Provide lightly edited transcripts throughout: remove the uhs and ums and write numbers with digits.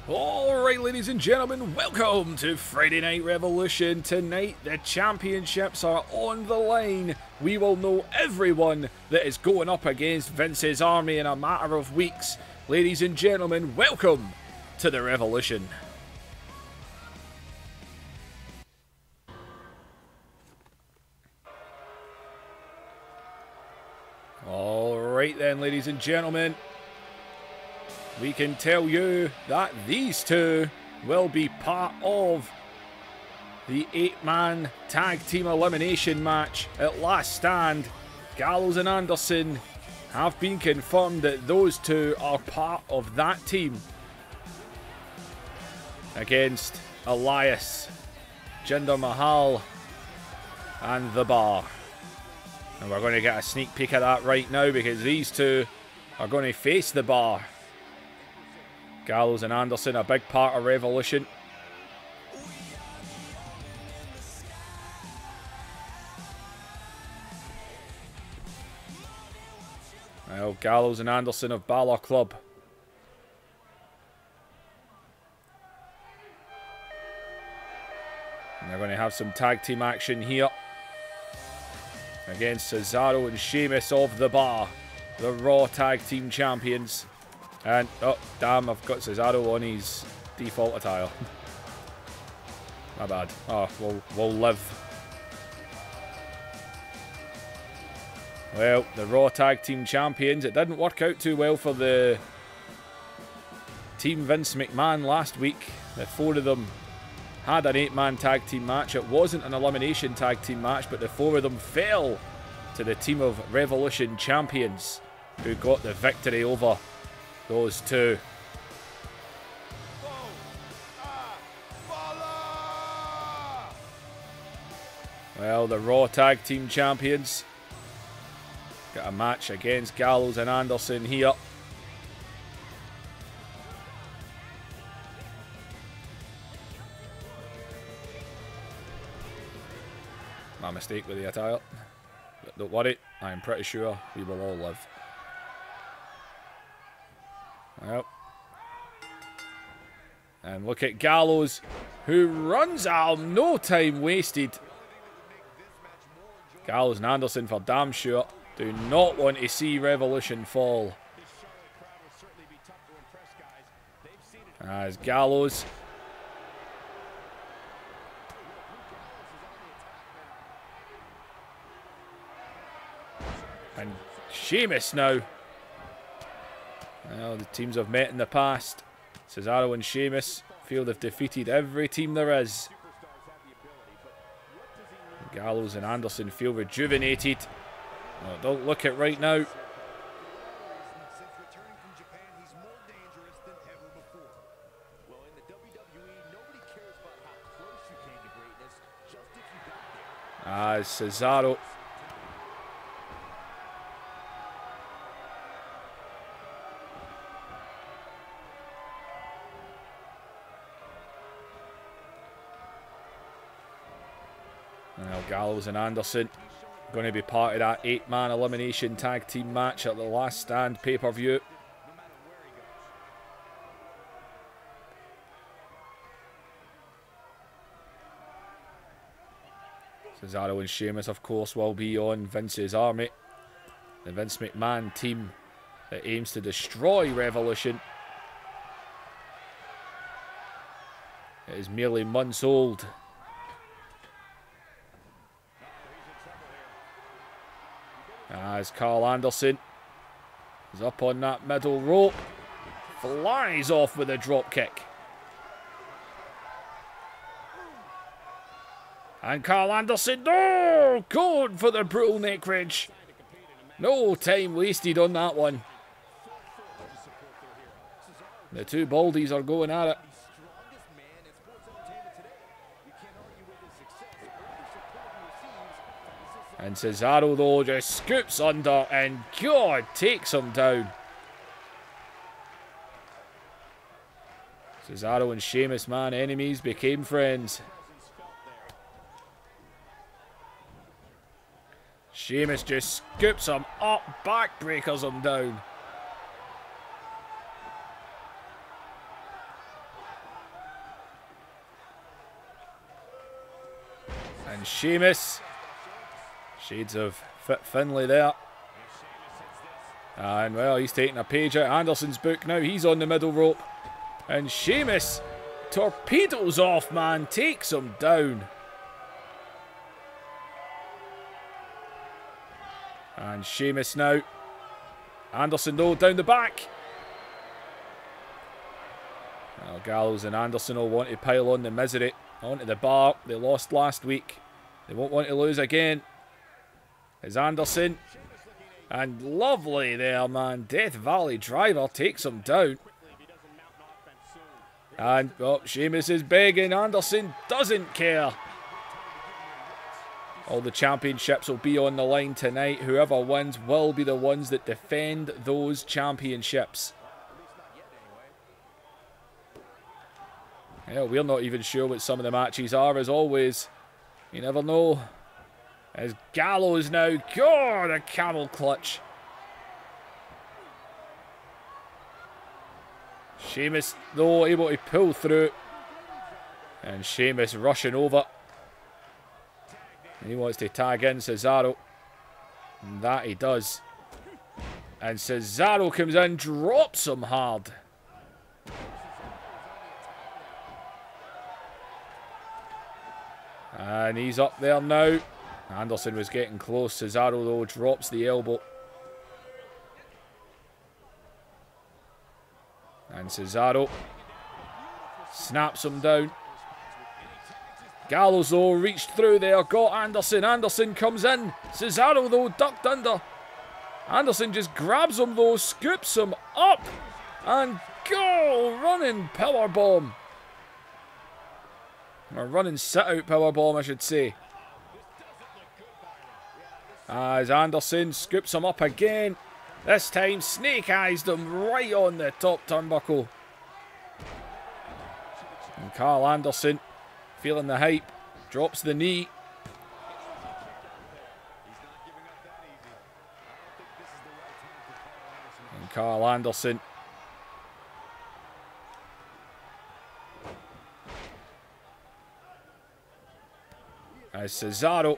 Alright, ladies and gentlemen, welcome to Friday Night Revolution. Tonight, the championships are on the line. We will know everyone that is going up against Vince's army in a matter of weeks. Ladies and gentlemen, welcome to the Revolution. Alright then, ladies and gentlemen. We can tell you that these two will be part of the 8-man tag team elimination match at Last Stand. Gallows and Anderson have been confirmed that those two are part of that team against Elias, Jinder Mahal and the Bar. And we're going to get a sneak peek at that right now because these two are going to face the Bar. Gallows and Anderson, a big part of Revolution. Well, Gallows and Anderson of Balor Club. And they're going to have some tag team action here against Cesaro and Sheamus of the Bar, the Raw Tag Team Champions. And, oh, damn, I've got Cesaro on his default attire. My bad. Oh, we'll live. Well, the Raw Tag Team Champions. It didn't work out too well for the Team Vince McMahon last week. The four of them had an 8-man tag team match. It wasn't an elimination tag team match, but the four of them fell to the Team of Revolution Champions, who got the victory over those two. Well, the Raw Tag Team Champions got a match against Gallows and Anderson here. My mistake with the attire. But don't worry, I'm pretty sure we will all live. Well, and look at Gallows, who runs out, no time wasted. Gallows and Anderson for damn sure do not want to see Revolution fall. As Gallows and Sheamus now. Well, the teams have met in the past. Cesaro and Sheamus feel they've defeated every team there is. Gallows and Anderson feel rejuvenated. Oh, don't look it right now. As Cesaro Gallows and Anderson going to be part of that 8-man elimination tag team match at the Last Stand pay-per-view. Cesaro and Sheamus, of course, will be on Vince's army. The Vince McMahon team that aims to destroy Revolution. It is merely months old. As Carl Anderson is up on that middle rope, flies off with a drop kick. And Carl Anderson, no, going for the brutal neck wrench. No time wasted on that one. The two baldies are going at it. And Cesaro, though, just scoops under and, God, takes him down. Cesaro and Sheamus, man, enemies became friends. Sheamus just scoops him up, backbreakers him down. And Sheamus. Shades of Fit Finlay there. And, well, he's taking a page out of Anderson's book now. He's on the middle rope. And Sheamus torpedoes off, man. Takes him down. And Sheamus now. Anderson, though, down the back. Well, Gallows and Anderson will want to pile on the misery. Onto the bar. They lost last week. They won't want to lose again. Is Anderson. And lovely there, man. Death Valley driver takes him down. And, oh, Sheamus is begging. Anderson doesn't care. All the championships will be on the line tonight. Whoever wins will be the ones that defend those championships. Yeah, we're not even sure what some of the matches are, as always. You never know. As Gallows now. God, a camel clutch. Sheamus, though, able to pull through. And Sheamus rushing over. He wants to tag in Cesaro. And that he does. And Cesaro comes in, drops him hard. And he's up there now. Anderson was getting close. Cesaro, though, drops the elbow. And Cesaro snaps him down. Gallows, though, reached through there. Got Anderson. Anderson comes in. Cesaro, though, ducked under. Anderson just grabs him, though, scoops him up. And go! Running powerbomb. Or running sit-out powerbomb, I should say. As Anderson scoops him up again. This time, snake-eyes him right on the top turnbuckle. And Carl Anderson, feeling the hype, drops the knee. And Carl Anderson. As Cesaro.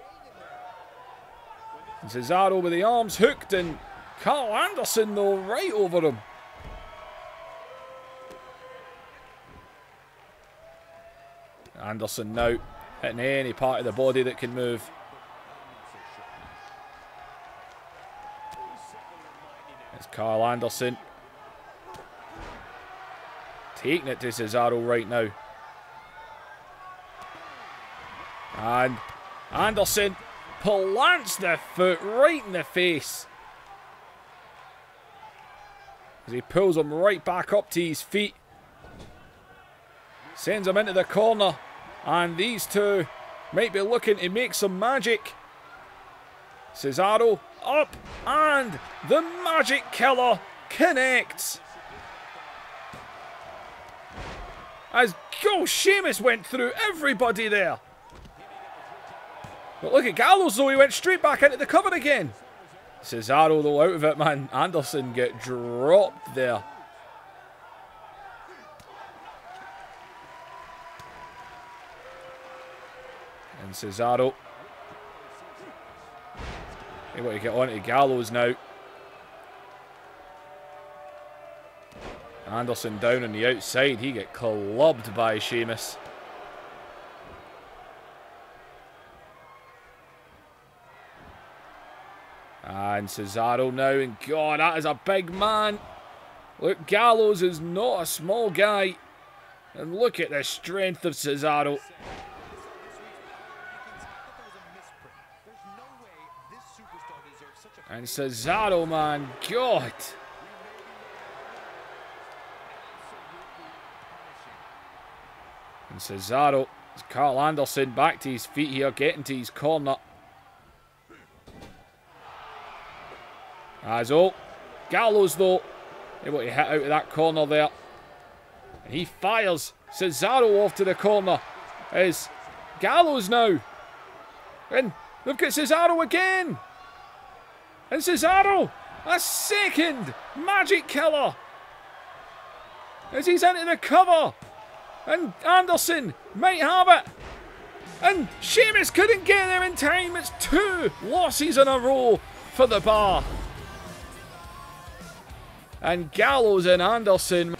And Cesaro with the arms hooked, and Carl Anderson, though, right over him. Anderson now hitting any part of the body that can move. It's Carl Anderson taking it to Cesaro right now. And Anderson plants the foot right in the face. As he pulls him right back up to his feet. Sends him into the corner. And these two might be looking to make some magic. Cesaro up. And the magic killer connects. As Sheamus went through everybody there. But look at Gallows, though. He went straight back into the cover again. Cesaro, though, out of it, man. Anderson get dropped there. And Cesaro able to get on to Gallows now. Anderson down on the outside. He get clubbed by Sheamus. And Cesaro now, and God, that is a big man. Look, Gallows is not a small guy. And look at the strength of Cesaro. And Cesaro, man, God. And Cesaro, Carl Anderson back to his feet here, getting to his corner. As Gallows, though, able to hit out of that corner there. And he fires Cesaro off to the corner. Is Gallows now. And they've got Cesaro again. And Cesaro, a second magic killer. As he's into the cover. And Anderson might have it. And Sheamus couldn't get there in time. It's 2 losses in a row for the Bar. And Gallows and Anderson,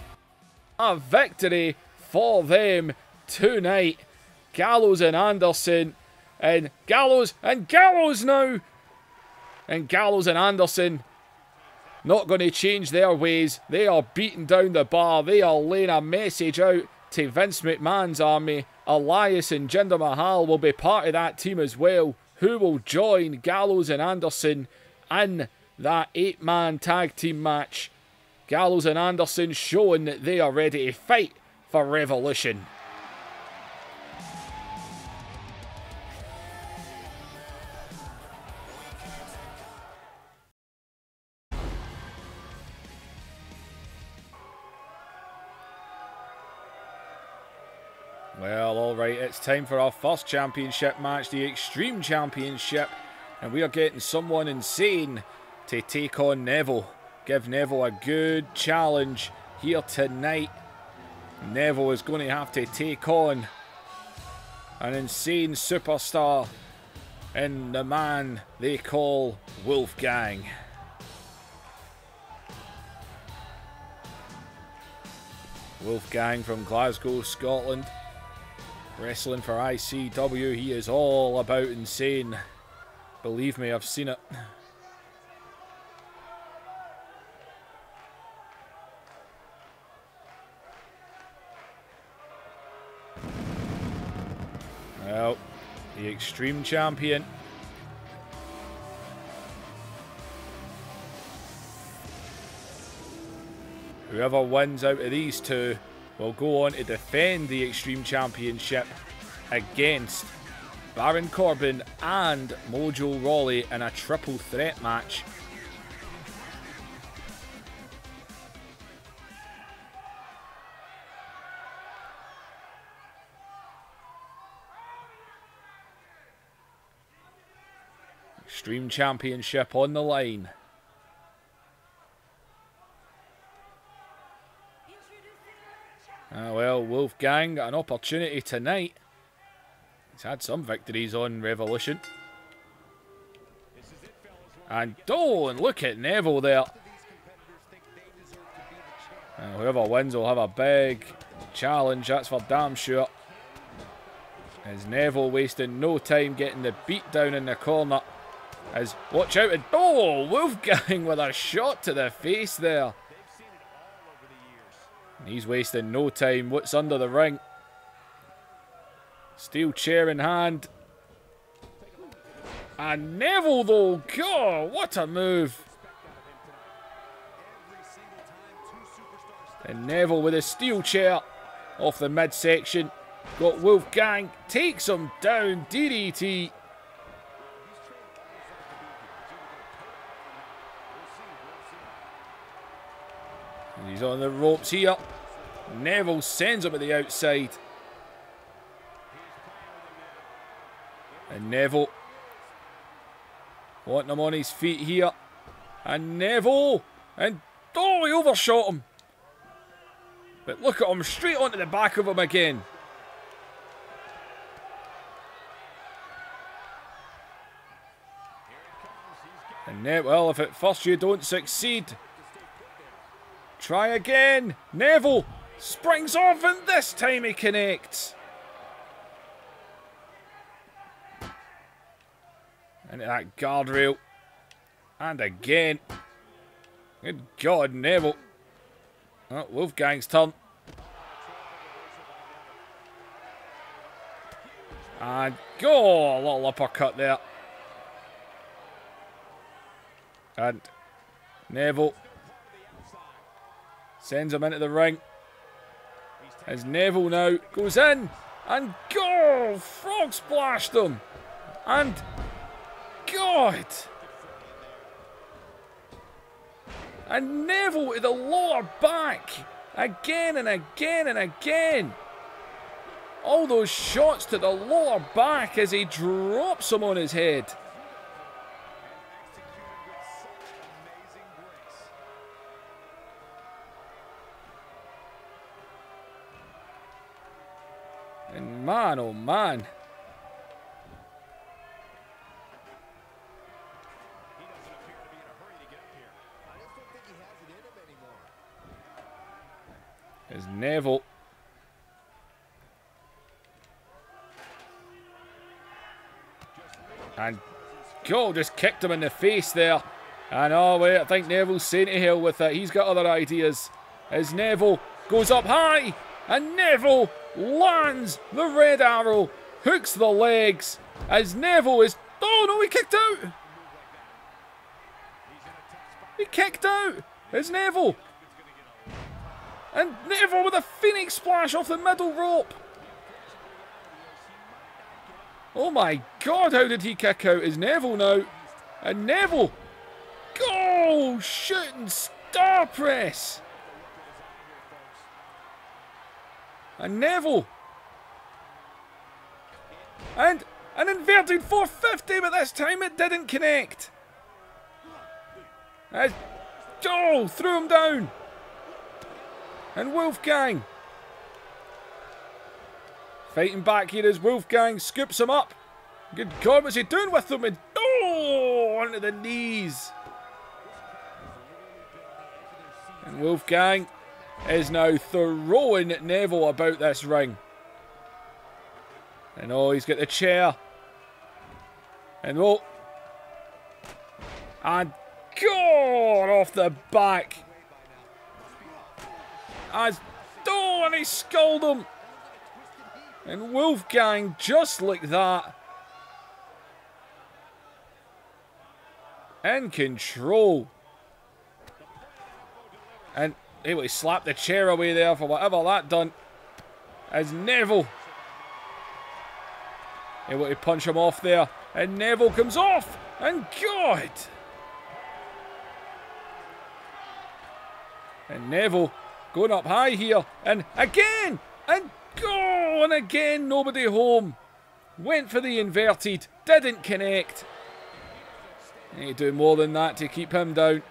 a victory for them tonight. Gallows and Anderson, and Gallows now. And Gallows and Anderson not going to change their ways. They are beating down the Bar. They are laying a message out to Vince McMahon's army. Elias and Jinder Mahal will be part of that team as well, who will join Gallows and Anderson in that 8-man tag team match. Gallows and Anderson showing that they are ready to fight for Revolution. Well, alright, it's time for our first championship match, the Extreme Championship. And we are getting someone insane to take on Neville. Give Neville a good challenge here tonight. Neville is going to have to take on an insane superstar in the man they call Wolfgang. Wolfgang from Glasgow, Scotland. Wrestling for ICW, he is all about insane. Believe me, I've seen it. Well, the Extreme Champion. Whoever wins out of these two will go on to defend the Extreme Championship against Baron Corbin and Mojo Rawley in a triple threat match. Extreme Championship on the line. Well, Wolfgang got an opportunity tonight. He's had some victories on Revolution. And oh, and look at Neville there. Whoever wins will have a big challenge, that's for damn sure. As Neville wasting no time getting the beat down in the corner. As, watch out, and oh, Wolfgang with a shot to the face there. He's wasting no time. What's under the ring? Steel chair in hand. And Neville though, God, what a move. And Neville with a steel chair off the midsection. Got Wolfgang, takes him down, DDT. And he's on the ropes here. Neville sends him to the outside. And Neville wanting him on his feet here. And Neville. And oh, he overshot him. But look at him, straight onto the back of him again. And well, if at first you don't succeed, try again. Neville springs off, and this time he connects. Into that guardrail. And again. Good God, Neville. Oh, Wolfgang's turn. And go, a little uppercut there. And Neville sends him into the ring. As Neville now goes in. And go! Frog splashed him. And God! And Neville to the lower back. Again and again and again. All those shots to the lower back as he drops him on his head. And man, oh man, is Neville. And Cole just kicked him in the face there. And oh wait, I think Neville's saying to hell with it. He's got other ideas. As Neville goes up high. And Neville lands the red arrow. Hooks the legs. As Neville is... Oh no, he kicked out. He kicked out. It's Neville. And Neville with a Phoenix splash off the middle rope. Oh my God, how did he kick out? Is Neville now? And Neville. Go! Shooting star press. And Neville. And an inverted 450, but this time it didn't connect. And oh, threw him down. And Wolfgang. Fighting back here as Wolfgang scoops him up. Good God, what's he doing with him? And oh, onto the knees. And Wolfgang is now throwing Neville about this ring. And oh, he's got the chair. And oh. And God, off the back. As oh, and he sculled him. And Wolfgang, just like that, in control. And he slapped the chair away there for whatever that done. As Neville able to punch him off there. And Neville comes off. And God. And Neville going up high here. And again. And go. And again, nobody home. Went for the inverted. Didn't connect. Need to do more than that to keep him down.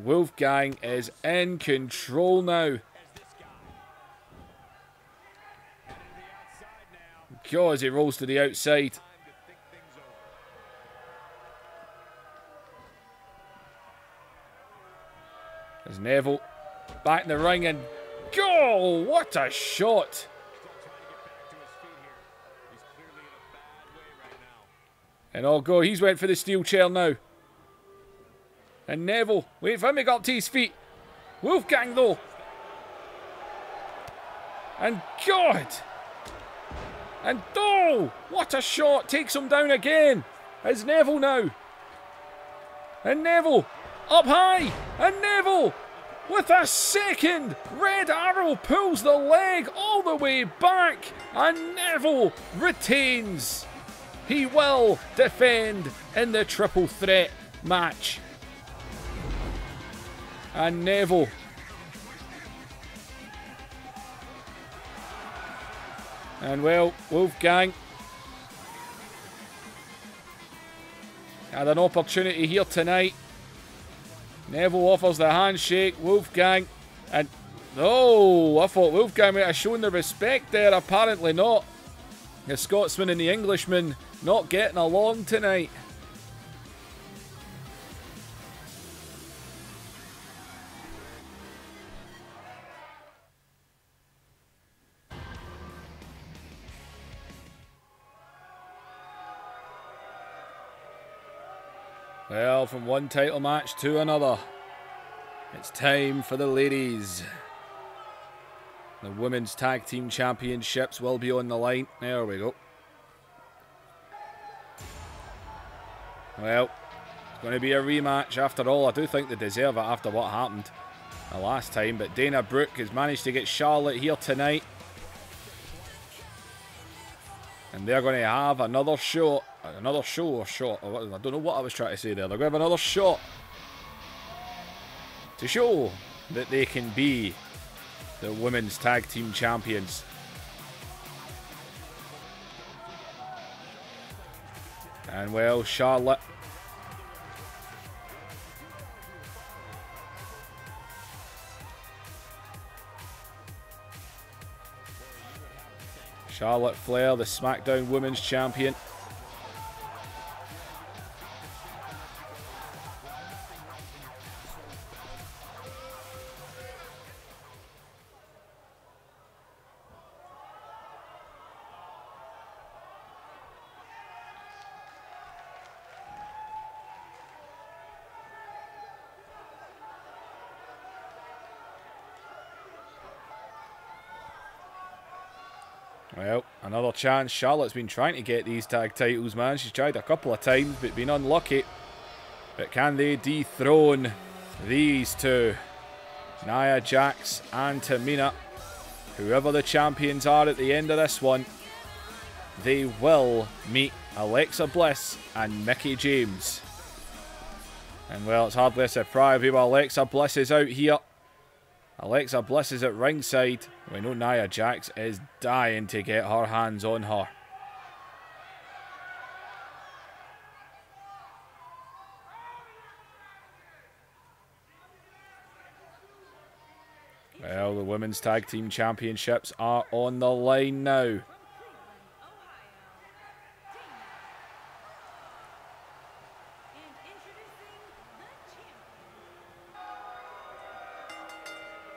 Wolfgang is in control now. God, as he rolls to the outside. As Neville back in the ring and go! What a shot! And oh go, he's went for the steel chair now. And Neville, wait for him to get up to his feet. Wolfgang though. And God! And oh! What a shot! Takes him down again. It's Neville now. And Neville up high. And Neville with a second red arrow pulls the leg all the way back. And Neville retains. He will defend in the triple threat match. And Neville and well, Wolfgang had an opportunity here tonight. Neville offers the handshake. Wolfgang and oh, I thought Wolfgang might have shown the respect there. Apparently not. The Scotsman and the Englishman not getting along tonight. Well, from one title match to another, it's time for the ladies. The Women's Tag Team Championships will be on the line. There we go. Well, it's going to be a rematch after all. I do think they deserve it after what happened the last time. But Dana Brooke has managed to get Charlotte here tonight. And they're going to have another shot. Another show or shot. I don't know what I was trying to say there. They're going to have another shot to show that they can be the Women's Tag Team Champions. And well, Charlotte Flair, the SmackDown Women's Champion. Well, another chance. Charlotte's been trying to get these tag titles, man. She's tried a couple of times, but been unlucky. But can they dethrone these two? Nia Jax and Tamina. Whoever the champions are at the end of this one, they will meet Alexa Bliss and Mickie James. And well, it's hardly a surprise. Alexa Bliss is out here. Alexa Bliss is at ringside. We know Nia Jax is dying to get her hands on her. Well, the Women's Tag Team Championships are on the line now.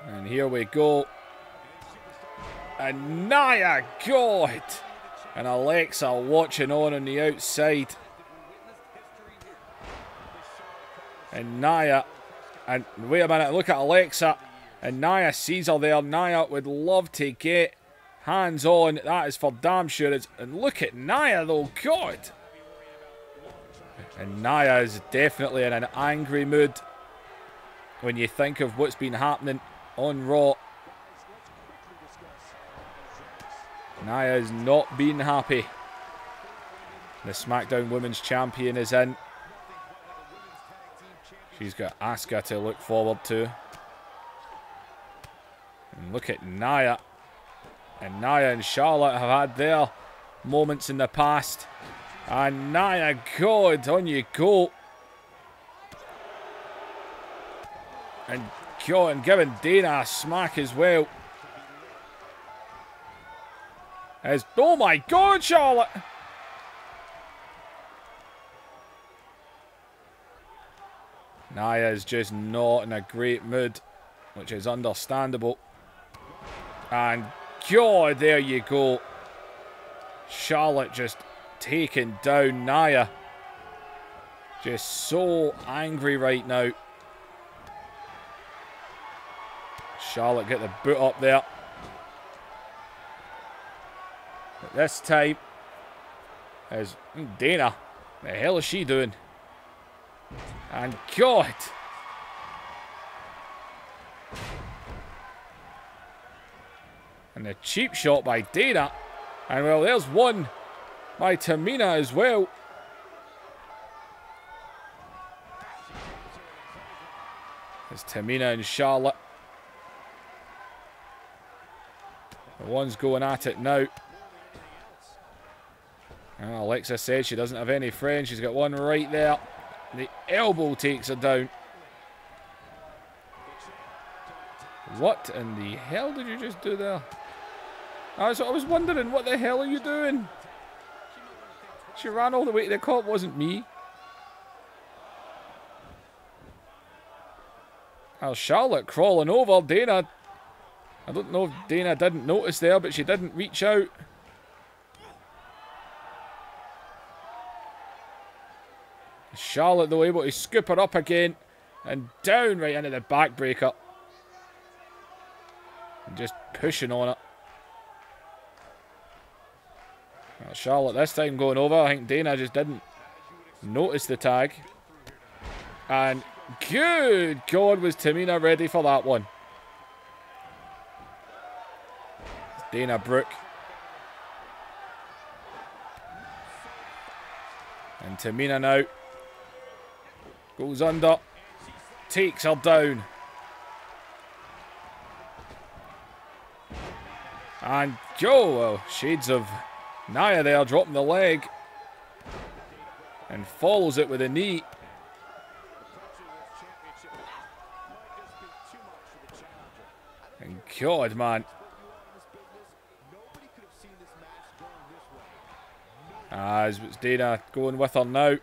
And here we go. And Nia, God! And Alexa watching on the outside. And Nia, and wait a minute, look at Alexa. And Nia sees her there. Nia would love to get hands on. That is for damn sure. And look at Nia though, God! And Nia is definitely in an angry mood when you think of what's been happening on Raw. Nia has not been happy. The SmackDown Women's Champion is in. She's got Asuka to look forward to. And look at Nia. And Nia and Charlotte have had their moments in the past. And Nia, God, on you go. And God, and giving Dana a smack as well. As, oh my God, Charlotte! Nia is just not in a great mood, which is understandable. And God, there you go. Charlotte just taking down Nia. Just so angry right now. Charlotte get the boot up there. But this time is Dana. The hell is she doing? And God. And the cheap shot by Dana. And well, there's one by Tamina as well. There's Tamina and Charlotte. The one's going at it now. Well, Alexa said she doesn't have any friends. She's got one right there. The elbow takes her down. What in the hell did you just do there? I was wondering, what the hell are you doing? She ran all the way to the cop, wasn't me. Well, Charlotte crawling over Dana. I don't know if Dana didn't notice there, but she didn't reach out. Charlotte, though, able to scoop her up again. And down right into the backbreaker. And just pushing on it. Well, Charlotte this time going over. I think Dana just didn't notice the tag. And good God, was Tamina ready for that one. Dana Brooke. And Tamina now. Goes under. Takes her down. And go. Well, shades of Nia there dropping the leg. And follows it with a knee. And God, man. As it's Dana going with her now.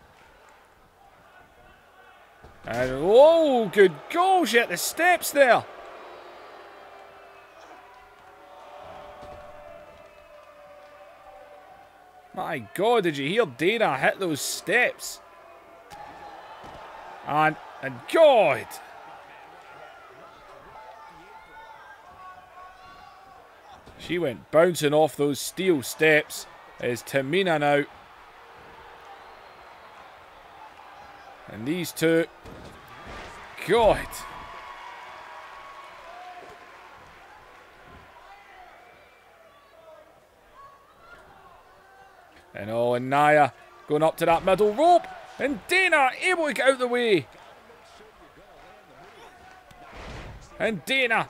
And oh, good goal. She hit the steps there. My God, did you hear Dana hit those steps? And God. She went bouncing off those steel steps. Is Tamina now. And these two. God. And oh, and Nia going up to that middle rope. And Dana able to get out of the way. And Dana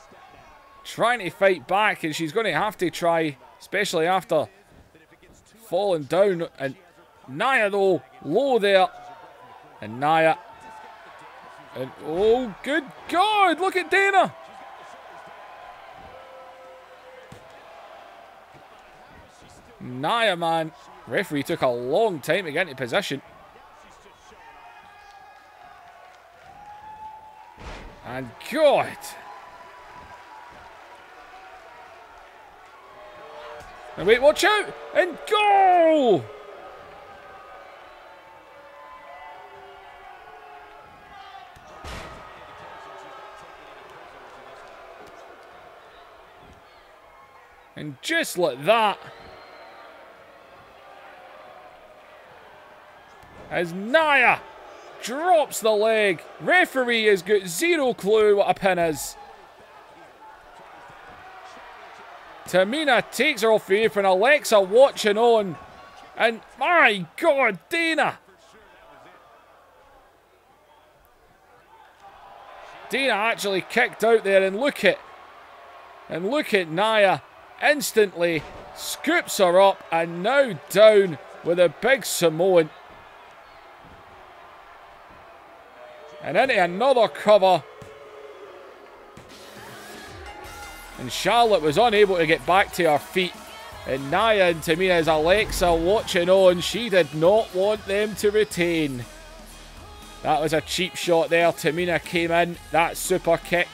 trying to fight back. And she's going to have to try, especially after falling down. And Nia, though, low there. And Nia. And oh, good God, look at Dana. Nia, man. Referee took a long time to get into position. And God. And wait, watch out. And go. And just like that. As Nia drops the leg. Referee has got zero clue what a pin is. Tamina takes her off the apron. Alexa watching on. And my God, Dana. Dana actually kicked out there, and look at Nia instantly scoops her up and now down with a big Samoan. And into another cover. And Charlotte was unable to get back to her feet. And Nia and Tamina's Alexa watching on. She did not want them to retain. That was a cheap shot there. Tamina came in. That super kick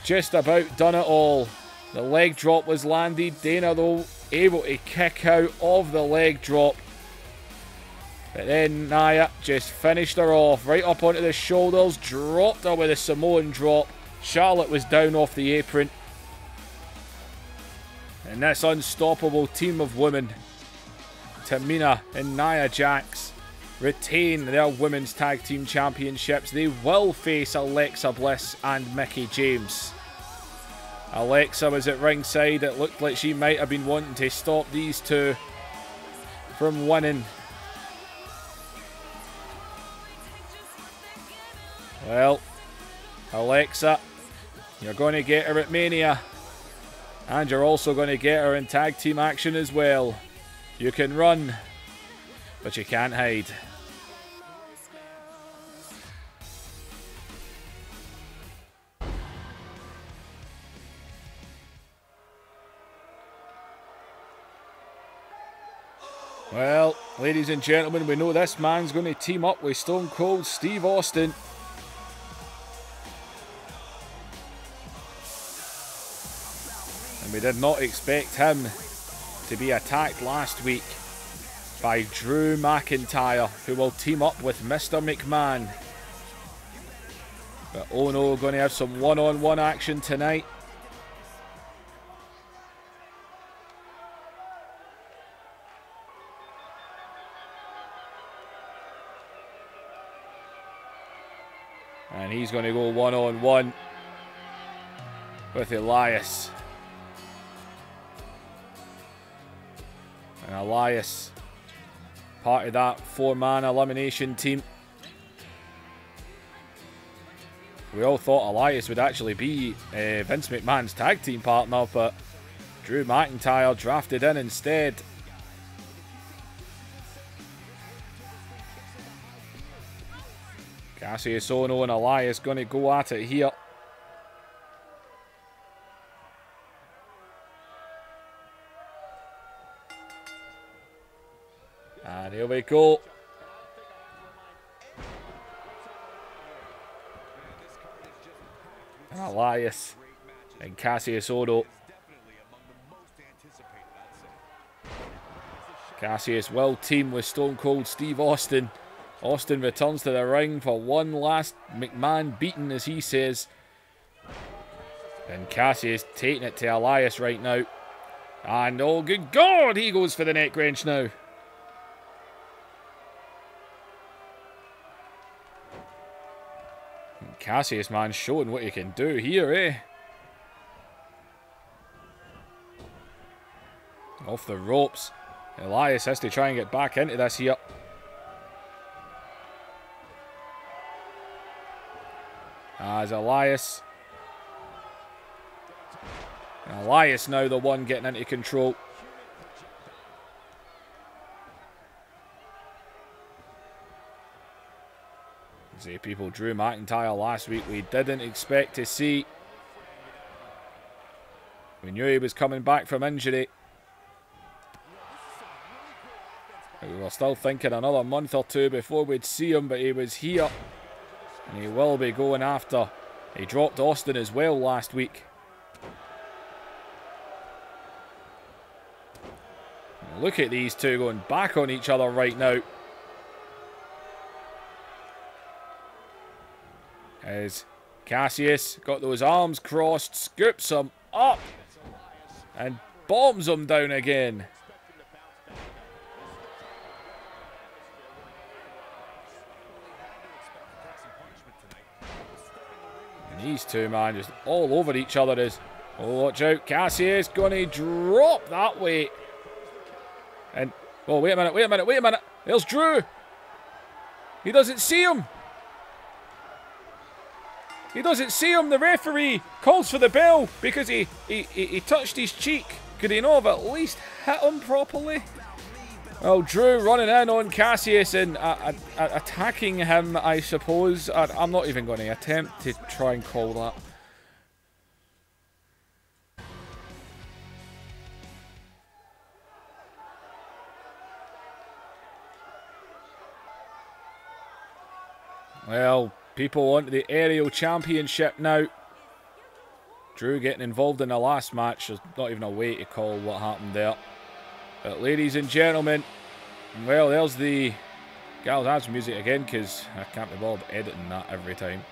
just about done it all. The leg drop was landed. Dana, though, able to kick out of the leg drop. But then Nia just finished her off. Right up onto the shoulders. Dropped her with a Samoan drop. Charlotte was down off the apron. And this unstoppable team of women, Tamina and Nia Jax, retain their women's tag team championships. They will face Alexa Bliss and Mickie James. Alexa was at ringside. It looked like she might have been wanting to stop these two from winning. Well, Alexa, you're going to get her at Mania. And you're also going to get her in tag team action as well. You can run, but you can't hide. Well, ladies and gentlemen, we know this man's going to team up with Stone Cold Steve Austin. And we did not expect him to be attacked last week by Drew McIntyre, who will team up with Mr. McMahon. But Ohno going to have some one-on-one action tonight. And he's going to go one-on-one with Elias. And Elias, part of that four-man elimination team. We all thought Elias would actually be Vince McMahon's tag team partner, but Drew McIntyre drafted in instead. Kassius, Ohno and Elias going to go at it here. And here we go. And Elias and Kassius Ohno. Kassius will team with Stone Cold Steve Austin. Austin returns to the ring for one last McMahon beating, as he says. And Kassius taking it to Elias right now. And oh, good God, he goes for the neck wrench now. Kassius, man, showing what he can do here, eh? Off the ropes. Elias has to try and get back into this here. As Elias now the one getting into control. See, people, Drew McIntyre last week we didn't expect to see. We knew he was coming back from injury. We were still thinking another month or two before we'd see him, but he was here. And he will be going after. He dropped Austin as well last week. Look at these two going back on each other right now. As Kassius got those arms crossed, scoops him up and bombs him down again. And these two, man, just all over each other. Is, oh, watch out, Kassius going to drop that weight. And, oh, wait a minute. There's Drew. He doesn't see him. He doesn't see him. The referee calls for the bell because he touched his cheek. Could he not have at least hit him properly? Well, Drew running in on Kassius and attacking him, I suppose. I'm not even going to attempt to try and call that. Well, people onto the aerial championship now. Drew getting involved in the last match. There's not even a way to call what happened there. But ladies and gentlemen, well, there's the Gallows and Anderson music again, because I can't be bothered editing that every time.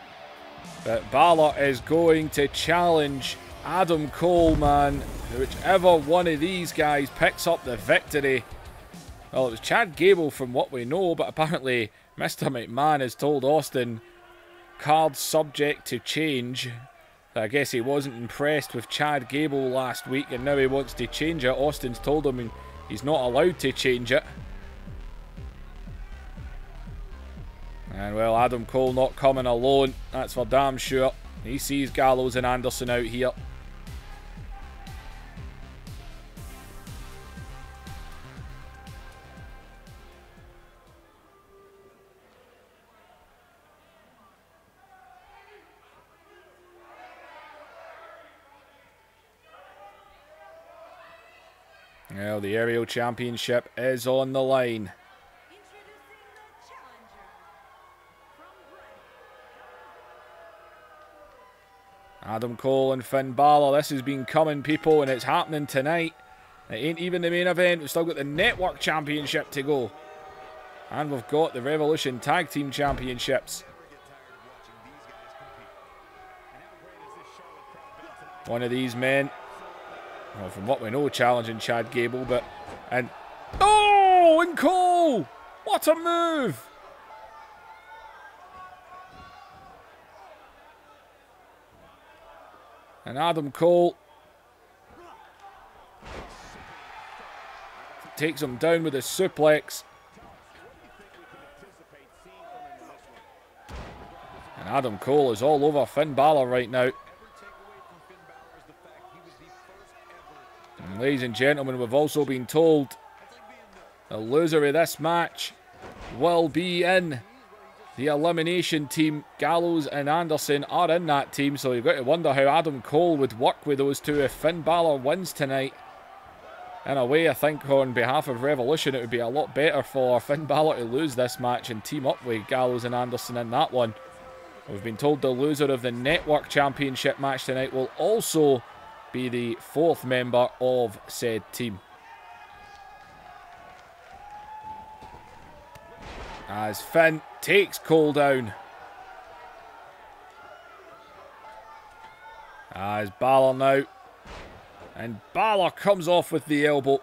But Balor is going to challenge Adam Cole, man. Whichever one of these guys picks up the victory. Well, it was Chad Gable from what we know, but apparently Mr. McMahon has told Austin, card subject to change. I guess he wasn't impressed with Chad Gable last week, and now he wants to change it. Austin's told him he's not allowed to change it. And, well, Adam Cole not coming alone. That's for damn sure. He sees Gallows and Anderson out here. Well, the aerial championship is on the line. Adam Cole and Finn Balor. This has been coming, people, and it's happening tonight. It ain't even the main event. We've still got the Network Championship to go. And we've got the Revolution Tag Team Championships. One of these men, well, from what we know, challenging Chad Gable, but... And... Oh! And Cole! What a move! And Adam Cole takes him down with a suplex. And Adam Cole is all over Finn Balor right now. And ladies and gentlemen, we've also been told the loser of this match will be in the elimination team. Gallows and Anderson are in that team, so you've got to wonder how Adam Cole would work with those two if Finn Balor wins tonight. In a way, I think on behalf of Revolution, it would be a lot better for Finn Balor to lose this match and team up with Gallows and Anderson in that one. We've been told the loser of the Network Championship match tonight will also be the fourth member of said team. As Finn takes Cole down. As Balor now And Balor comes off with the elbow.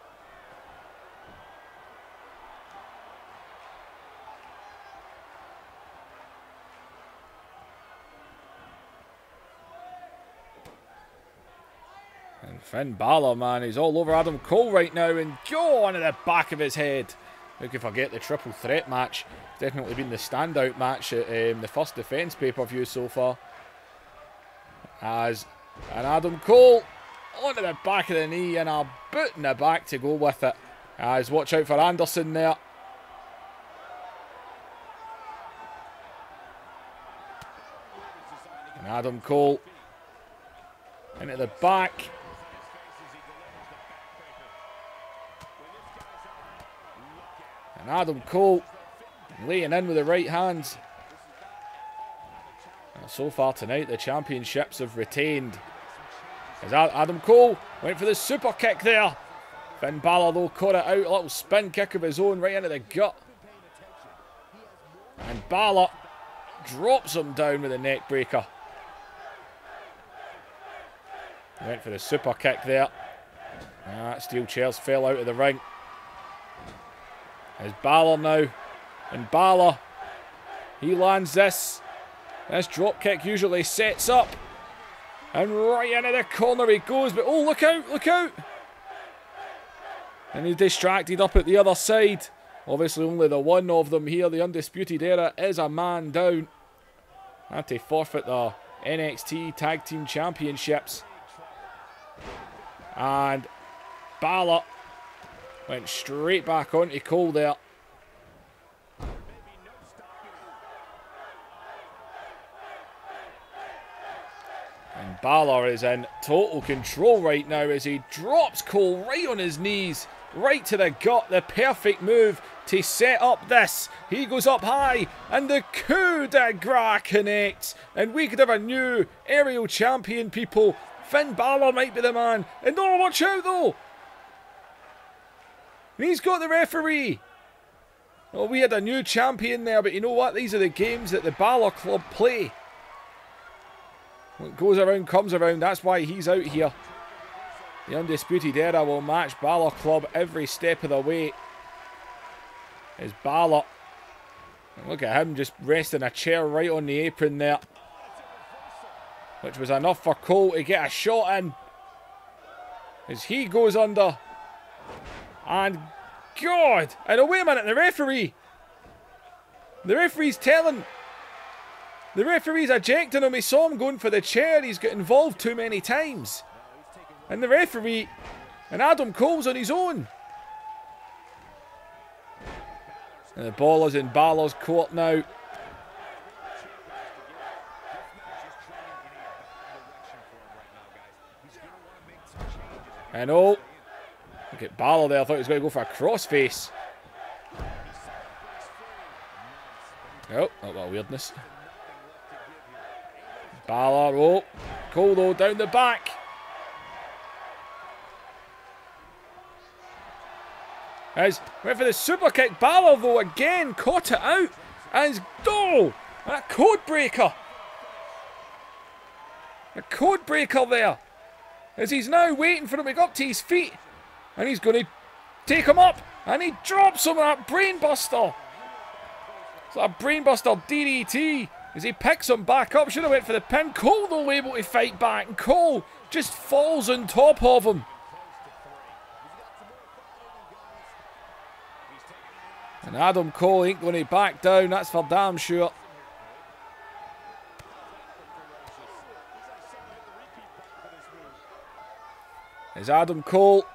And Finn Balor, man, he's all over Adam Cole right now. And go onto the back of his head. Who could forget the triple threat match? It's definitely been the standout match at the first Defense pay-per-view so far. And Adam Cole onto the back of the knee and a boot in the back to go with it. As watch out for Anderson there. And Adam Cole into the back. And Adam Cole laying in with the right hands. And so far tonight, the championships have retained. As Adam Cole went for the super kick there. Finn Balor though caught it out. A little spin kick of his own right into the gut. And Balor drops him down with a neck breaker. Went for the super kick there. Steel chairs fell out of the ring. There's Balor now. And Balor, he lands this. This drop kick usually sets up. And right into the corner he goes. But oh, look out, look out. And he's distracted up at the other side. Obviously only the one of them here, the Undisputed Era, is a man down. Had to forfeit the NXT Tag Team Championships. And Balor went straight back onto Cole there. And Balor is in total control right now as he drops Cole right on his knees, right to the gut. The perfect move to set up this. He goes up high and the coup de grace connects. And we could have a new aerial champion, people. Finn Balor might be the man. And no, watch out though. And he's got the referee. Oh, we had a new champion there, but you know what? These are the games that the Balor Club play. What goes around comes around. That's why he's out here. The Undisputed Era will match Balor Club every step of the way. Is Balor. And look at him just resting a chair right on the apron there. Which was enough for Cole to get a shot in. As he goes under. And God! And oh, wait a minute, the referee! The referee's telling... The referee's ejecting him. He saw him going for the chair. He's got involved too many times. And the referee... And Adam Cole's on his own. And the ball is in Balor's court now. And oh... Look at Balor there. I thought he was going to go for a crossface. Oh, not that weirdness. Balor, oh. Cole though, down the back. As went for the super kick. Balor though again caught it out. And oh, a code breaker. A code breaker there. As he's now waiting for him to go up to his feet. And he's going to take him up. And he drops him that brainbuster. It's like a brainbuster DDT. As he picks him back up. Should have went for the pin. Cole though able to fight back. And Cole just falls on top of him. And Adam Cole ain't going to back down. That's for damn sure. There's Adam Cole.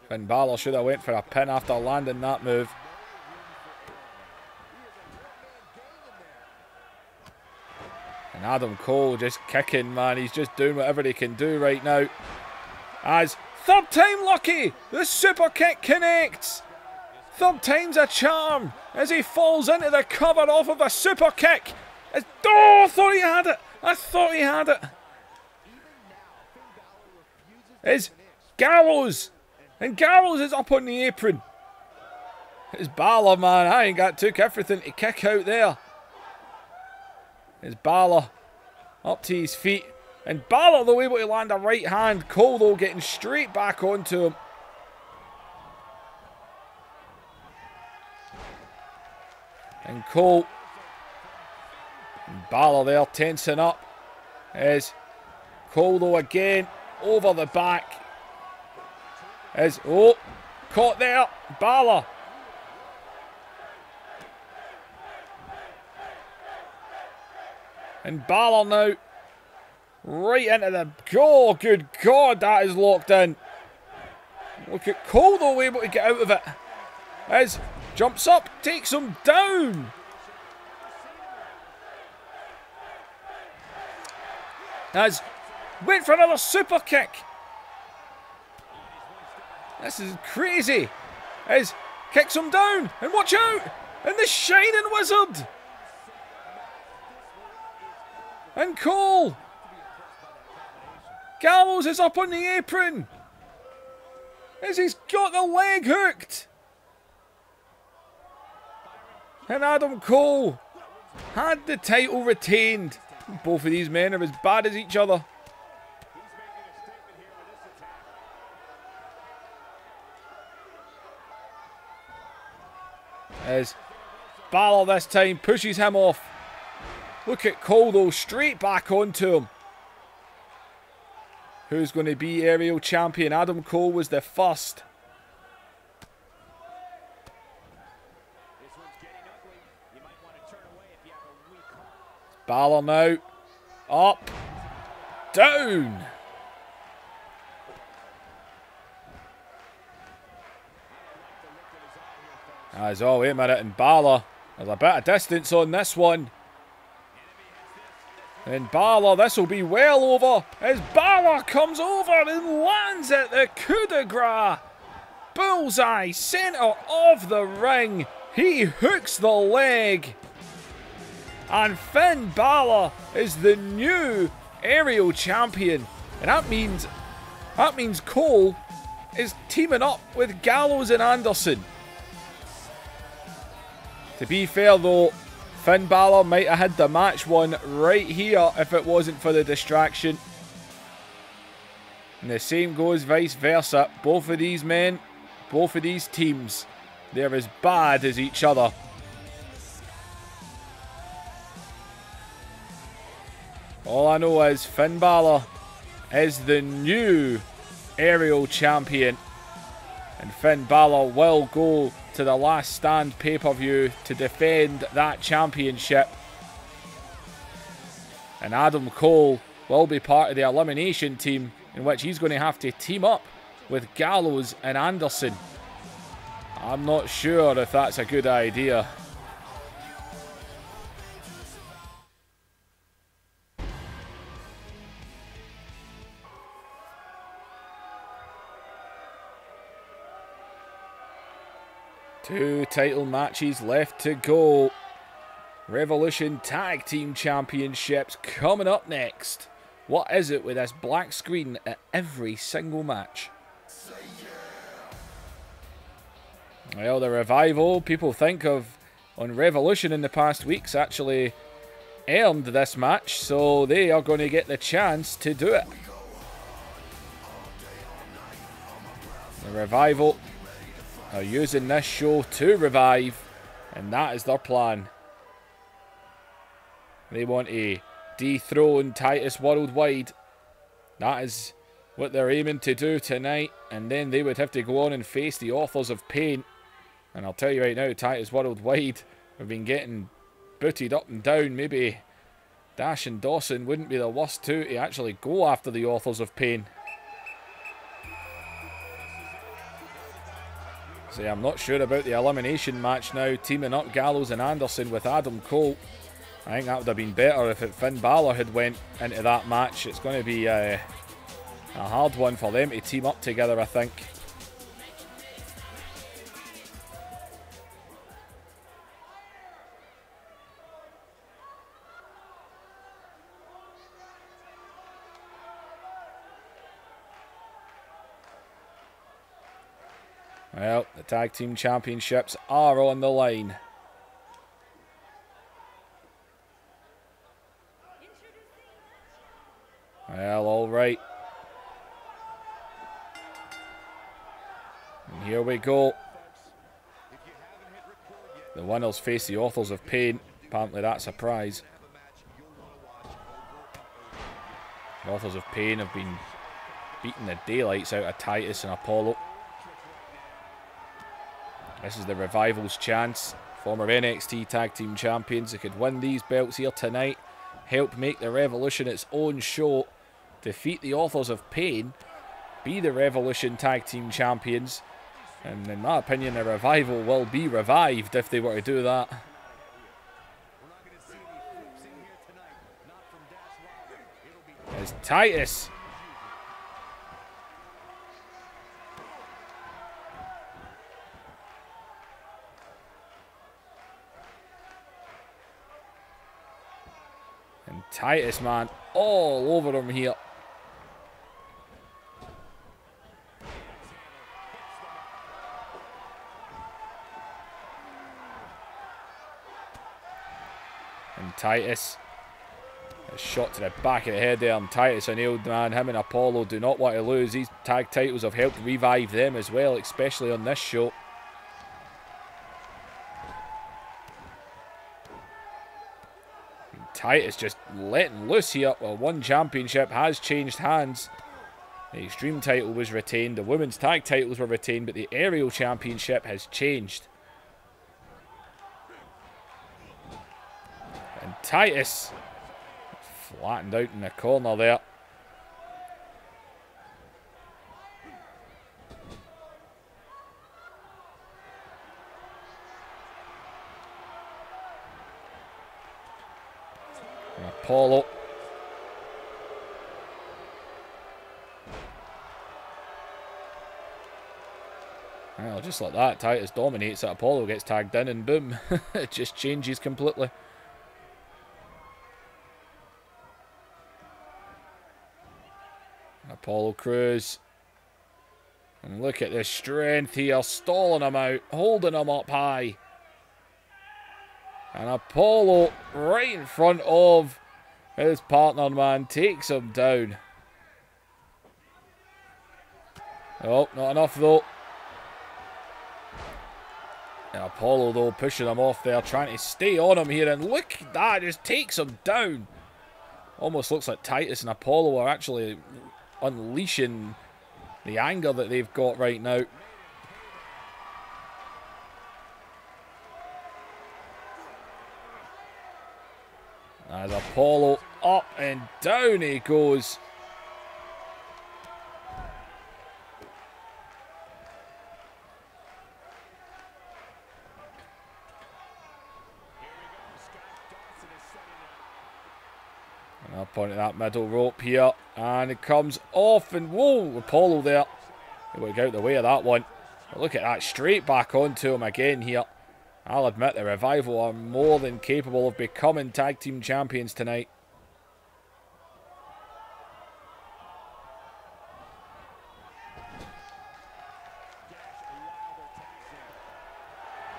Finn Balor should have went for a pin after landing that move. And Adam Cole just kicking, man. He's just doing whatever he can do right now. As third time lucky, the super kick connects. Third time's a charm as he falls into the cover off of a super kick. Oh, I thought he had it. I thought he had it. It's Gallows. And Gallows is up on the apron. It's Balor, man. I ain't got took everything to kick out there. It's Balor. Up to his feet. And Balor, though, able to land a right hand. Cole, though, getting straight back onto him. And Cole. And Balor there tensing up. As Cole, though, again over the back. As, oh, caught there. Balor. And Balor now. Right into the... Oh, good God, that is locked in. Look at Cole, though, able to get out of it. As jumps up, takes him down. As went for another super kick. This is crazy. As kicks him down. And watch out. And the Shining Wizard. And Cole. Gallows is up on the apron. As he's got the leg hooked. And Adam Cole had the title retained. Both of these men are as bad as each other. As Balor this time pushes him off. Look at Cole, though, straight back onto him. Who's going to be aerial champion? Adam Cole was the first. Balor now. Up. Down. As oh, wait a minute. And Balor. There's a bit of distance on this one. And Balor, this will be well over. As Balor comes over and lands at the coup de grace. Bullseye, centre of the ring. He hooks the leg. And Finn Balor is the new aerial champion. And that means Cole is teaming up with Gallows and Anderson. To be fair though, Finn Balor might have had the match won right here if it wasn't for the distraction. And the same goes vice versa. Both of these men, both of these teams, they're as bad as each other. All I know is Finn Balor is the new aerial champion. And Finn Balor will go to the Last Stand pay-per-view to defend that championship. And Adam Cole will be part of the elimination team, in which he's going to have to team up with Gallows and Anderson. I'm not sure if that's a good idea. Two title matches left to go. Revolution Tag Team Championships coming up next. What is it with this black screen at every single match? Well, the Revival, people think of on Revolution in the past weeks, actually earned this match, so they are going to get the chance to do it. The Revival are using this show to revive, and that is their plan. They want to dethrone Titus Worldwide. That is what they're aiming to do tonight, and then they would have to go on and face the Authors of Pain. And I'll tell you right now, Titus Worldwide have been getting booted up and down. Maybe Dash and Dawson wouldn't be the worst two to actually go after the Authors of Pain. See, I'm not sure about the elimination match now, teaming up Gallows and Anderson with Adam Cole. I think that would have been better if Finn Balor had went into that match. It's going to be a hard one for them to team up together, I think. Well, the Tag Team Championships are on the line. Here we go. The winners face the authors of pain. Apparently that's a prize. The authors of pain have been beating the daylights out of Titus and Apollo. This is the Revival's chance. Former NXT Tag Team Champions. They could win these belts here tonight. Help make the Revolution its own show. Defeat the authors of pain. Be the Revolution Tag Team Champions. And in my opinion, the Revival will be revived if they were to do that. There's Titus. And Titus, man, all over him here. And Titus, a shot to the back of the head there, and Titus a nailed man. Him and Apollo do not want to lose. These tag titles have helped revive them as well, especially on this show. And Titus just letting loose here. Well, one championship has changed hands. The Extreme title was retained, the women's tag titles were retained, but the aerial championship has changed. And Titus flattened out in the corner there. And Apollo. Well, just like that, Titus dominates it. Apollo gets tagged in and boom, it just changes completely. Apollo Crews. And look at the strength here, stalling him out, holding him up high. And Apollo, right in front of his partner, man, takes him down. Oh, not enough though. And Apollo, though, pushing him off there, trying to stay on him here. And look at that, just takes him down. Almost looks like Titus and Apollo are actually unleashing the anger that they've got right now. As Apollo up and down he goes. And up onto that middle rope here. And it comes off and whoa, Apollo there. He would get out the way of that one. But look at that, straight back onto him again here. I'll admit the Revival are more than capable of becoming tag team champions tonight.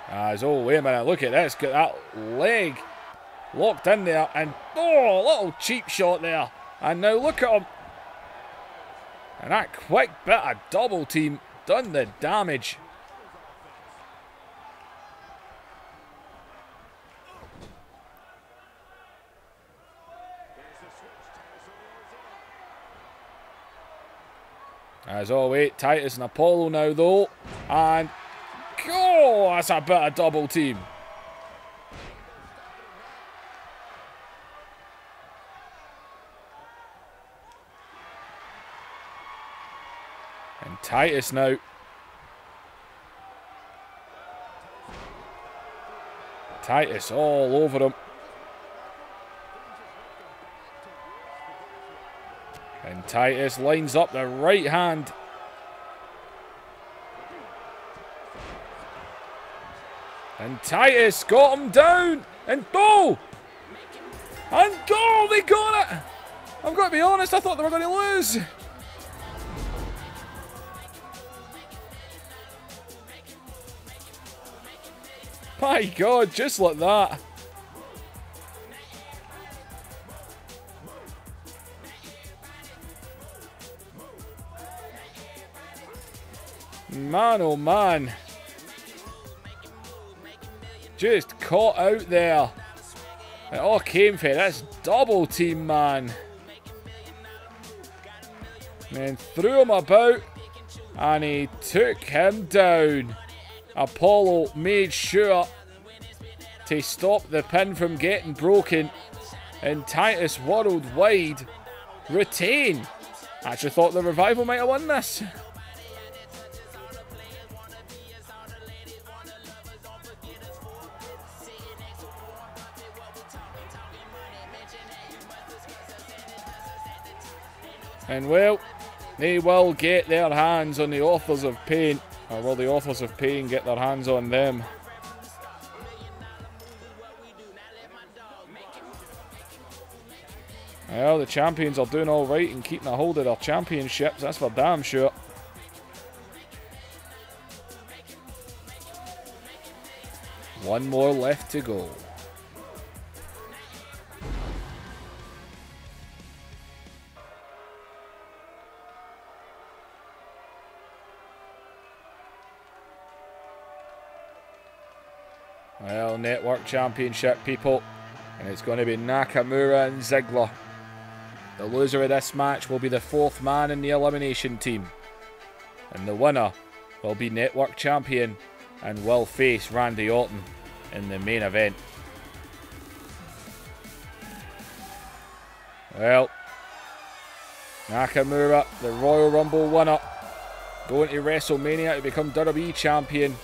Oh, wait a minute, look at this. Got that leg locked in there. And, oh, a little cheap shot there. And now look at him. And that quick bit of double team done the damage. As always, Titus and Apollo now though. And, oh, that's a bit of double team. And Titus now. Titus all over him. And Titus lines up the right hand. And Titus got him down. And go! And go! They got it! I'm going to be honest, I thought they were going to lose. My God, just like that. Man, oh man. Just caught out there. It all came for this double team, man. And then threw him about. And he took him down. Apollo made sure to stop the pin from getting broken. And Titus Worldwide retain. Actually thought the Revival might have won this. And well, they will get their hands on the Authors of Pain. Or will the Authors of Pain get their hands on them? Well, the champions are doing alright and keeping a hold of their championships. That's for damn sure. One more left to go. Well, Network Championship, people. And it's going to be Nakamura and Ziggler. The loser of this match will be the fourth man in the elimination team. And the winner will be Network Champion and will face Randy Orton in the main event. Well, Nakamura, the Royal Rumble winner, going to WrestleMania to become WWE Champion.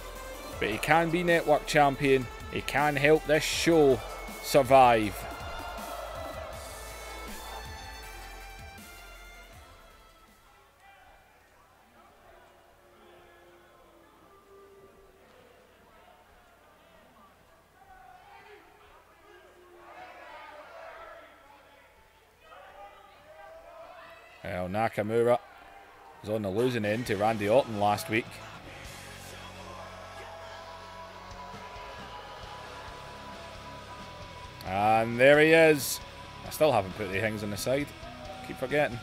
But he can be Network Champion. He can help this show survive. Well, Nakamura was on the losing end to Randy Orton last week. And there he is. I still haven't put the things on the side. Keep forgetting.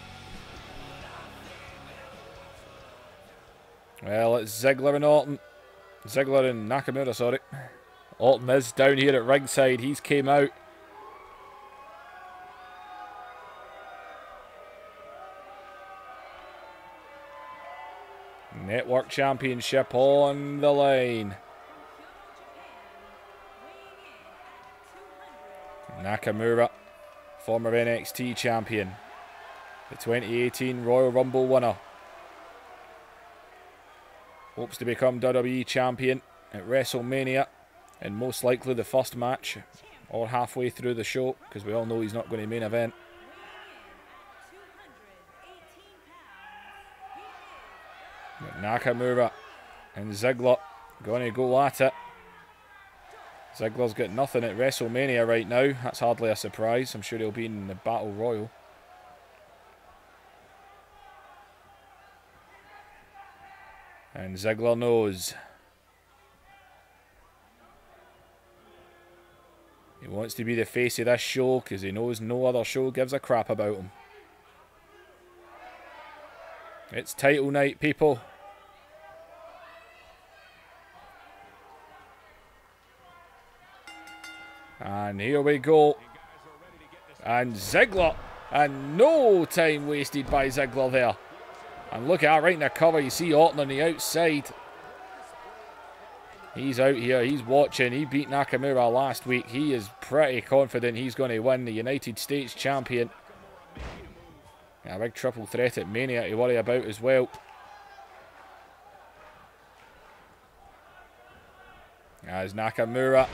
Well, it's Ziggler and Orton. Ziggler and Nakamura, sorry. Orton is down here at ringside. He's came out. Network Championship on the line. Nakamura, former NXT champion, the 2018 Royal Rumble winner, hopes to become WWE champion at WrestleMania, and most likely the first match or halfway through the show, because we all know he's not going to main event. But Nakamura and Ziggler going to go at it. Ziggler's got nothing at WrestleMania right now. That's hardly a surprise. I'm sure he'll be in the Battle Royal. And Ziggler knows. He wants to be the face of this show because he knows no other show gives a crap about him. It's title night, people. And here we go. And Ziggler. And no time wasted by Ziggler there. And look at that, right in the cover. You see Orton on the outside. He's out here. He's watching. He beat Nakamura last week. He is pretty confident he's going to win the United States Champion. A big triple threat at Mania to worry about as well. As Nakamura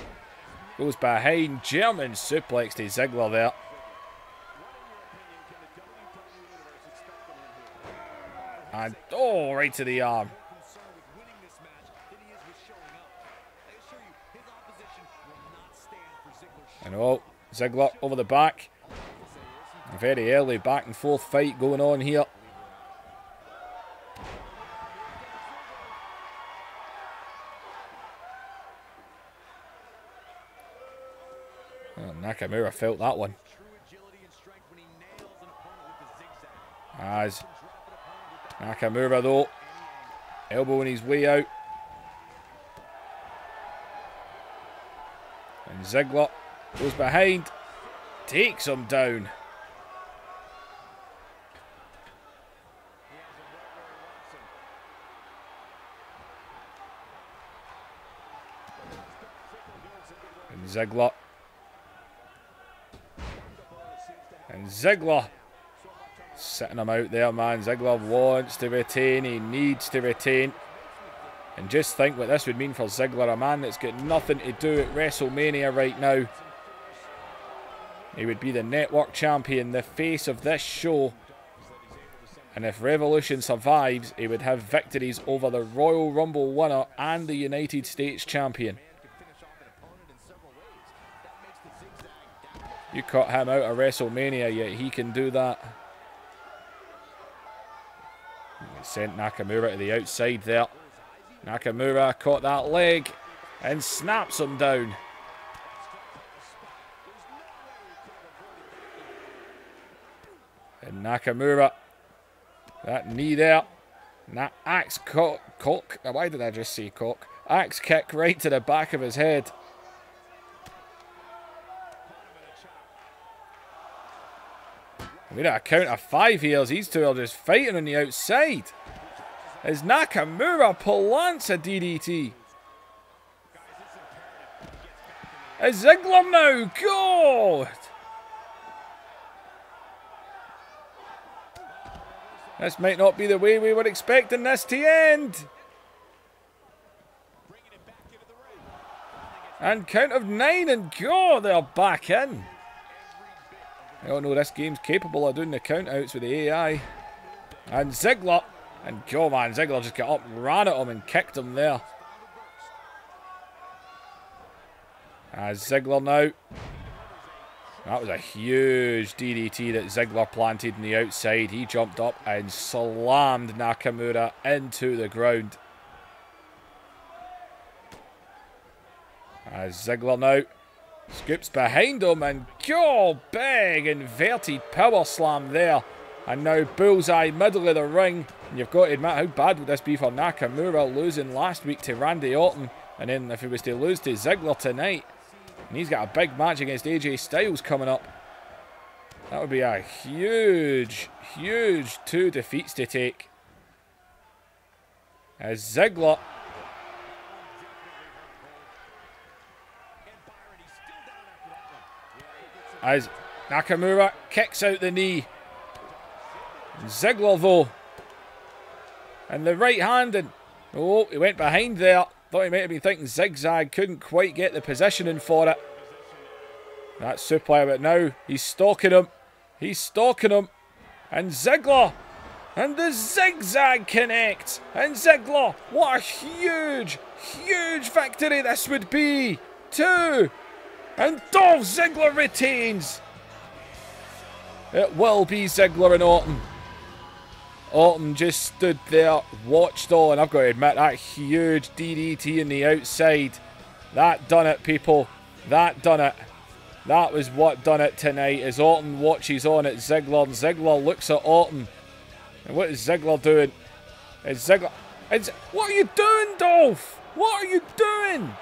goes behind, German suplex to Ziggler there. And, oh, right to the arm. And, oh, Ziggler over the back. A very early back and forth fight going on here. Oh, Nakamura felt that one. As Nakamura though Elbowing his way out. And Ziggler goes behind. Takes him down. And Ziggler. And Ziggler. Sitting him out there, man. Ziggler wants to retain. He needs to retain. And just think what this would mean for Ziggler, a man that's got nothing to do at WrestleMania right now. He would be the network champion, the face of this show. And if Revolution survives, he would have victories over the Royal Rumble winner and the United States champion. You cut him out of WrestleMania, yet he can do that. Sent Nakamura to the outside there. Nakamura caught that leg and snaps him down. And Nakamura, that knee there. Axe cock. Why did I just say cock? Axe kick right to the back of his head. We're at a count of 5 here as these two are just fighting on the outside. As Nakamura plants a DDT. As Ziggler now, God! This might not be the way we were expecting this to end. And count of 9 and go, they're back in. I don't know, this game's capable of doing the countouts with the AI. And Ziggler. And go, man, Ziggler just got up, ran at him and kicked him there. As Ziggler now. That was a huge DDT that Ziggler planted on the outside. He jumped up and slammed Nakamura into the ground. As Ziggler now scoops behind him and go, big inverted power slam there. And now bullseye, middle of the ring. And you've got to admit, how bad would this be for Nakamura, losing last week to Randy Orton. And then if he was to lose to Ziggler tonight, and he's got a big match against AJ Styles coming up. That would be a huge, huge 2 defeats to take. As Ziggler. As Nakamura kicks out the knee. Ziggler though. And the right hand, and oh, he went behind there. Thought he might have been thinking zigzag, couldn't quite get the positioning for it. That suplex, but now he's stalking him. He's stalking him. And Ziggler. And the zigzag connect. And Ziggler, what a huge, huge victory this would be. 2. And Dolph Ziggler retains. It will be Ziggler and Orton. Orton just stood there, watched all, and I've got to admit, that huge DDT in the outside, that done it, people. That done it. That was what done it tonight, as Orton watches on at Ziggler, and Ziggler looks at Orton. And what is Ziggler doing? What are you doing, Dolph? What are you doing?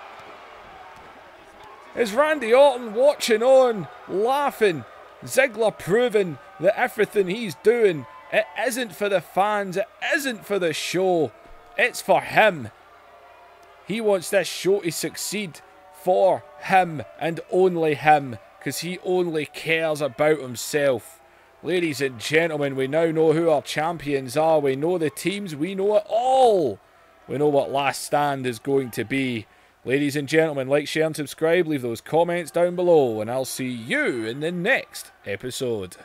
Is Randy Orton watching on, laughing? Ziggler proving that everything he's doing, it isn't for the fans, it isn't for the show, it's for him. He wants this show to succeed for him and only him, because he only cares about himself. Ladies and gentlemen, we now know who our champions are, we know the teams, we know it all. We know what Last Stand is going to be. Ladies and gentlemen, like, share and subscribe, leave those comments down below, and I'll see you in the next episode.